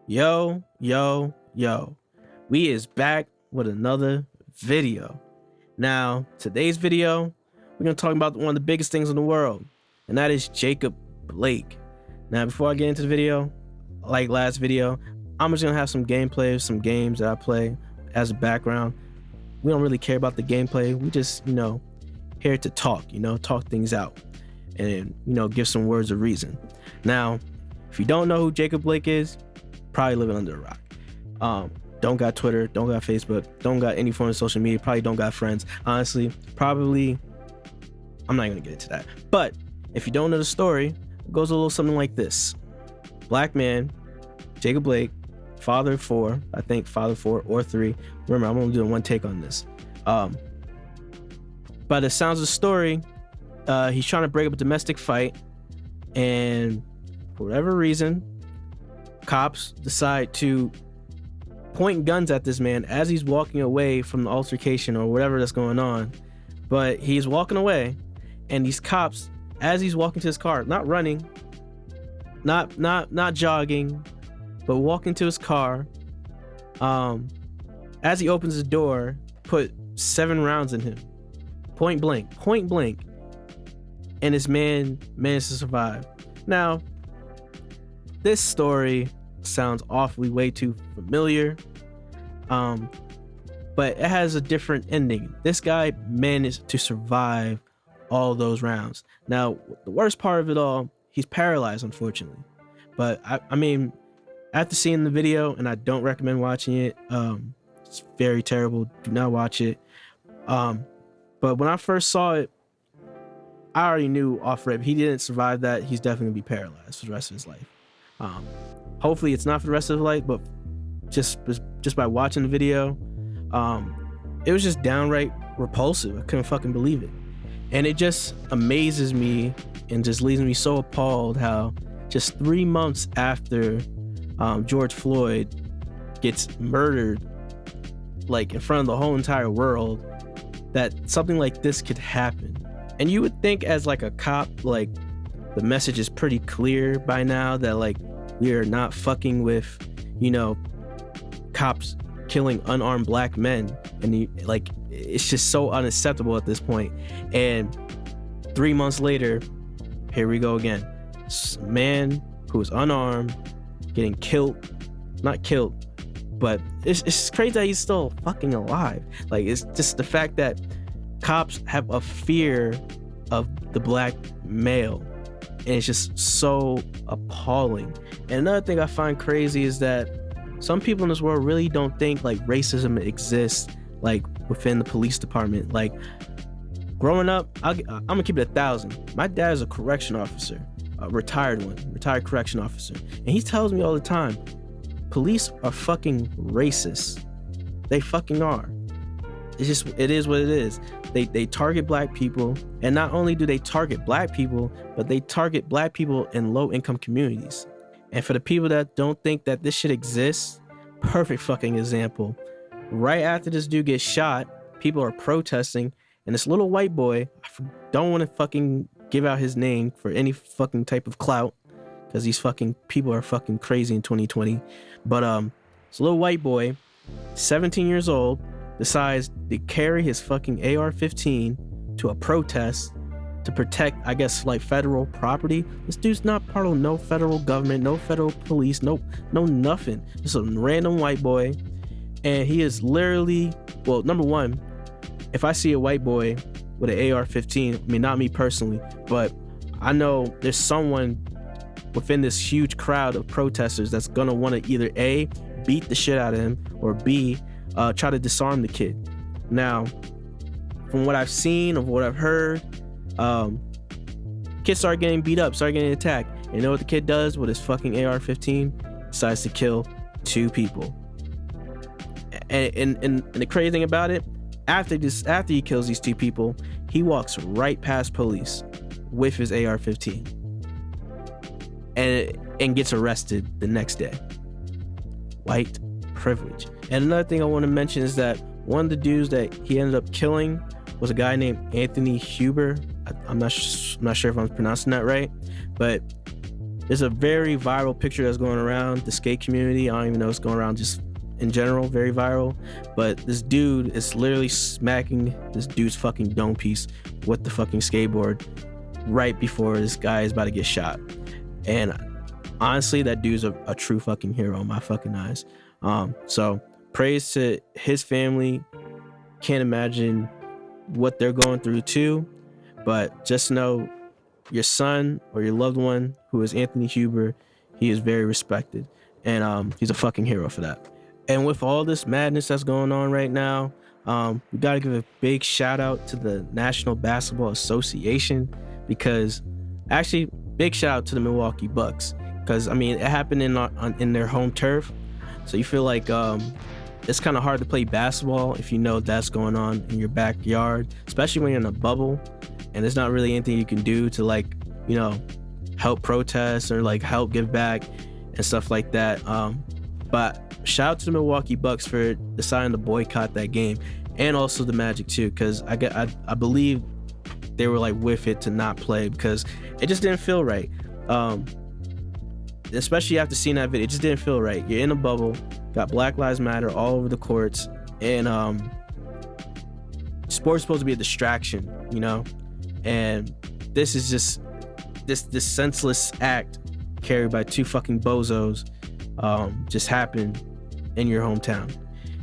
Yo, yo, yo. We is back with another video. Now, today's video, we're going to talk about one of the biggest things in the world, and that is Jacob Blake. Now, before I get into the video, like last video, I'm just going to have some gameplay of some games that I play as a background. We don't really care about the gameplay. We just, here to talk, talk things out and, give some words of reason. Now, if you don't know who Jacob Blake is, probably living under a rock. Don't got Twitter, don't got Facebook, don't got any form of social media, probably don't got friends. Honestly, probably, I'm not gonna get into that. But if you don't know the story, it goes a little something like this. Black man, Jacob Blake, father of four, I think father 4 or 3. Remember, I'm only doing one take on this. By the sounds of the story, he's trying to break up a domestic fight, and for whatever reason, cops decide to point guns at this man as he's walking away from the altercation or whatever that's going on. But he's walking away, and these cops, as he's walking to his car, not running, not jogging, but walking to his car, as he opens the door, put 7 rounds in him, point blank, and this man managed to survive. Now, this story sounds awfully way too familiar, but it has a different ending. This guy managed to survive all those rounds. Now, the worst part of it all, he's paralyzed, unfortunately. But I mean, after seeing the video, and I don't recommend watching it, it's very terrible. Do not watch it. But when I first saw it, I already knew off rip he didn't survive that. He's definitely gonna be paralyzed for the rest of his life. Hopefully it's not for the rest of his life, but just by watching the video, it was just downright repulsive. I couldn't fucking believe it. And it just amazes me and just leaves me so appalled how just 3 months after George Floyd gets murdered, like in front of the whole entire world, that something like this could happen. And you would think as like a cop, like the message is pretty clear by now that like we are not fucking with, cops killing unarmed black men, and it's just so unacceptable at this point. And 3 months later, here we go again. Man who is unarmed getting not killed, but it's crazy that he's still fucking alive. Like, it's just the fact that cops have a fear of the black male, and it's just so appalling. And another thing I find crazy is that some people in this world really don't think like racism exists like within the police department. Like, growing up, I'm gonna keep it 1,000. My dad is a correction officer, a retired correction officer, and he tells me all the time, police are fucking racist. They fucking are. It is what it is. They target black people, and not only do they target black people, but they target black people in low-income communities. And for the people that don't think that this shit exists, perfect fucking example. Right after this dude gets shot, people are protesting, and this little white boy, I don't want to fucking give out his name for any fucking type of clout, because these fucking people are fucking crazy in 2020. But this little white boy, 17 years old, decides to carry his fucking AR-15 to a protest to protect, I guess, like federal property. This dude's not part of no federal government, no federal police, no nothing. Just a random white boy. And he is literally, well, number one, if I see a white boy with an AR-15, I mean, not me personally, but I know there's someone within this huge crowd of protesters that's gonna want to either A, beat the shit out of him, or B, try to disarm the kid. Now, from what I've seen, of what I've heard, kids start getting beat up, start getting attacked. And you know what the kid does with his fucking AR-15? Decides to kill 2 people. And the crazy thing about it, after he kills these 2 people, he walks right past police with his AR-15 and gets arrested the next day. White privilege. And another thing I want to mention is that one of the dudes that he ended up killing was a guy named Anthony Huber. I'm not sure if I'm pronouncing that right, but there's a very viral picture that's going around the skate community. I don't even know what's going around, just in general, very viral. But this dude is literally smacking this dude's fucking dome piece with the fucking skateboard right before this guy is about to get shot. And honestly, that dude's a true fucking hero in my fucking eyes. So praise to his family. Can't imagine what they're going through too, but just know your son or your loved one, who is Anthony Huber, he is very respected, and he's a fucking hero for that. And with all this madness that's going on right now, we gotta give a big shout out to the National Basketball Association, because actually big shout out to the Milwaukee Bucks, because I mean it happened in their home turf, so you feel like it's kind of hard to play basketball if you know that's going on in your backyard, especially when you're in a bubble and there's not really anything you can do to, like, you know, help protest or like help give back and stuff like that. But shout out to the Milwaukee Bucks for deciding to boycott that game, and also the Magic too, because I believe they were like with it to not play because it just didn't feel right. Especially after seeing that video, it just didn't feel right. You're in a bubble, got Black Lives Matter all over the courts, and sports is supposed to be a distraction, you know, and this is just this senseless act carried by two fucking bozos just happened in your hometown.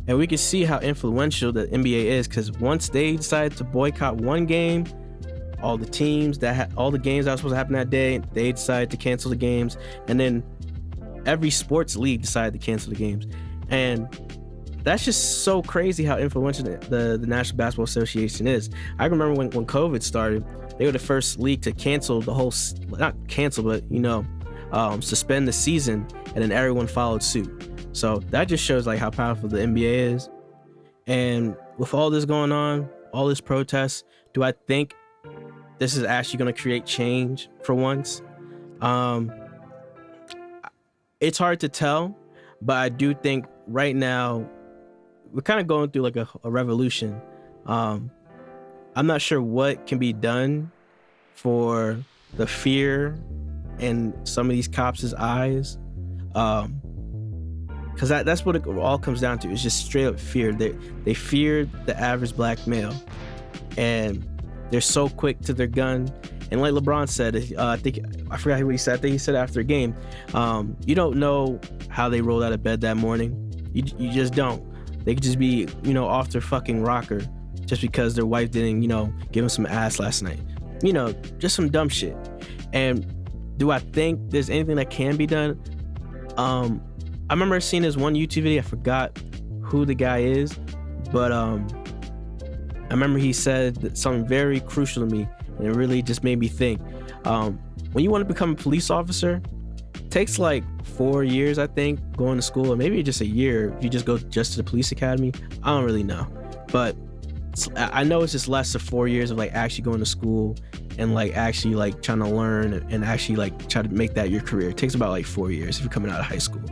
And we can see how influential the NBA is, because once they decided to boycott one game, all the teams that all the games that were supposed to happen that day, they decided to cancel the games, and then every sports league decided to cancel the games. And that's just so crazy how influential the National Basketball Association is. I remember when COVID started, they were the first league to cancel the whole, not cancel, but, you know, suspend the season, and then everyone followed suit. So that just shows like how powerful the NBA is. And with all this going on, all this protests, do I think this is actually going to create change for once? It's hard to tell, but I do think right now we're kind of going through like a revolution. I'm not sure what can be done for the fear in some of these cops' eyes, because that's what it all comes down to. It's just straight up fear. They fear the average black male, and they're so quick to their gun. And like LeBron said, I forgot what he said. I think he said after a game, you don't know how they rolled out of bed that morning. You just don't. They could just be, you know, off their fucking rocker just because their wife didn't, you know, give them some ass last night. You know, just some dumb shit. And do I think there's anything that can be done? I remember seeing this one YouTube video. I forgot who the guy is, but I remember he said something very crucial to me, and it really just made me think. When you want to become a police officer, it takes like 4 years, I think, going to school, or maybe just a year if you just go just to the police academy. I don't really know, but I know it's just less than 4 years of like actually going to school and like actually like trying to learn and actually like try to make that your career. It takes about like 4 years if you're coming out of high school.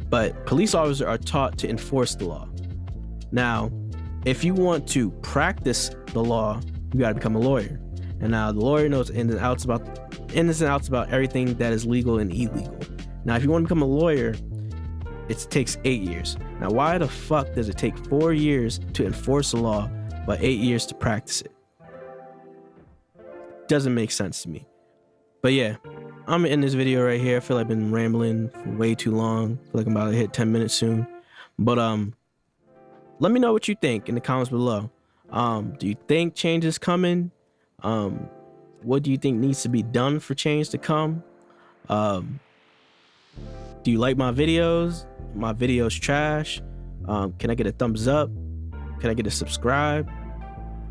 But police officers are taught to enforce the law. Now, if you want to practice the law, you got to become a lawyer. And now the lawyer knows ins and outs about everything that is legal and illegal. Now, if you want to become a lawyer, it takes 8 years. Now, why the fuck does it take 4 years to enforce the law, but 8 years to practice it? Doesn't make sense to me. But yeah, I'm gonna end this video right here. I feel like I've been rambling for way too long. I feel like I'm about to hit 10 minutes soon. But let me know what you think in the comments below. Do you think change is coming? What do you think needs to be done for change to come? Do you like my videos? My videos trash? Can I get a thumbs up? Can I get a subscribe?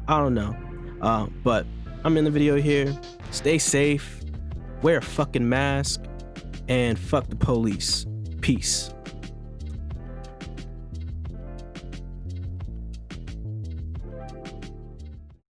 I don't know. But I'm in the video here. Stay safe. Wear a fucking mask. And fuck the police. Peace.